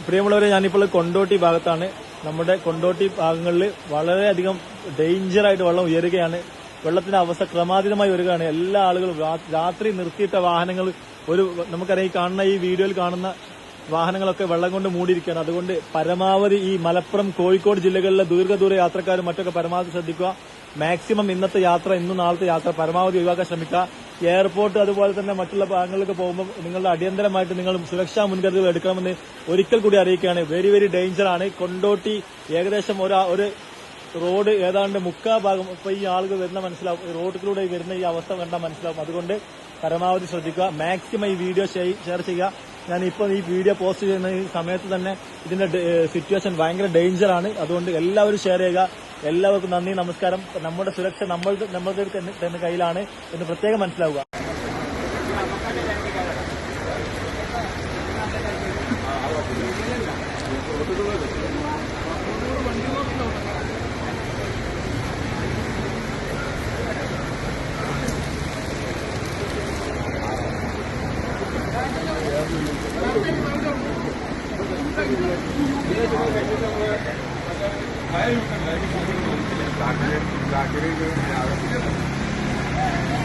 പ്രിയമുള്ളവരെ, ഞാനിപ്പോൾ കൊണ്ടോട്ടി ഭാഗത്താണ്. നമ്മുടെ കൊണ്ടോട്ടി ഭാഗങ്ങളിൽ വളരെയധികം ഡേഞ്ചറായിട്ട് വെള്ളം ഉയരുകയാണ്. വെള്ളത്തിന്റെ അവസ്ഥ ക്രമാതീതമായി വരികയാണ്. എല്ലാ ആളുകളും രാത്രി നിർത്തിയിട്ട വാഹനങ്ങൾ നമുക്കറിയാം, ഈ വീഡിയോയിൽ കാണുന്ന വാഹനങ്ങളൊക്കെ വെള്ളം കൊണ്ട് മൂടിയിരിക്കുകയാണ്. അതുകൊണ്ട് പരമാവധി ഈ മലപ്പുറം, കോഴിക്കോട് ജില്ലകളിലെ ദീർഘദൂര യാത്രക്കാരും മറ്റൊക്കെ പരമാവധി ശ്രദ്ധിക്കുക. മാക്സിമം ഇന്നത്തെ യാത്ര, ഇന്നും നാളത്തെ യാത്ര പരമാവധി ഒഴിവാക്കാൻ ശ്രമിക്കുക. എയർപോർട്ട് അതുപോലെ തന്നെ മറ്റുള്ള ഭാഗങ്ങളിലേക്ക് പോകുമ്പോൾ നിങ്ങളുടെ അടിയന്തരമായിട്ട് നിങ്ങൾ സുരക്ഷാ മുൻകരുതലുകൾ എടുക്കണമെന്ന് ഒരിക്കൽ കൂടി അറിയിക്കുകയാണ്. വെരി വെരി ഡേഞ്ചർ ആണ്. കൊണ്ടോട്ടി ഏകദേശം ഒരു റോഡ് ഏതാണ്ട് മുക്കാ ഭാഗം ഇപ്പൊ ഈ ആളുകൾ വരുന്ന മനസ്സിലാവും. റോഡിലൂടെ വരുന്ന ഈ അവസ്ഥ കണ്ടാൽ മനസ്സിലാവും. അതുകൊണ്ട് പരമാവധി ശ്രദ്ധിക്കുക. മാക്സിമം ഈ വീഡിയോ ഷെയർ ചെയ്യുക. ഞാനിപ്പോൾ ഈ വീഡിയോ പോസ്റ്റ് ചെയ്യുന്ന ഈ സമയത്ത് തന്നെ ഇതിന്റെ സിറ്റുവേഷൻ ഭയങ്കര ഡേഞ്ചറാണ്. അതുകൊണ്ട് എല്ലാവരും ഷെയർ ചെയ്യുക. എല്ലാവർക്കും നന്ദി, നമസ്കാരം. നമ്മുടെ സുരക്ഷ നമ്മളുടെ തന്നെ കയ്യിലാണ് എന്ന് പ്രത്യേകം മനസ്സിലാവുക. Gracias.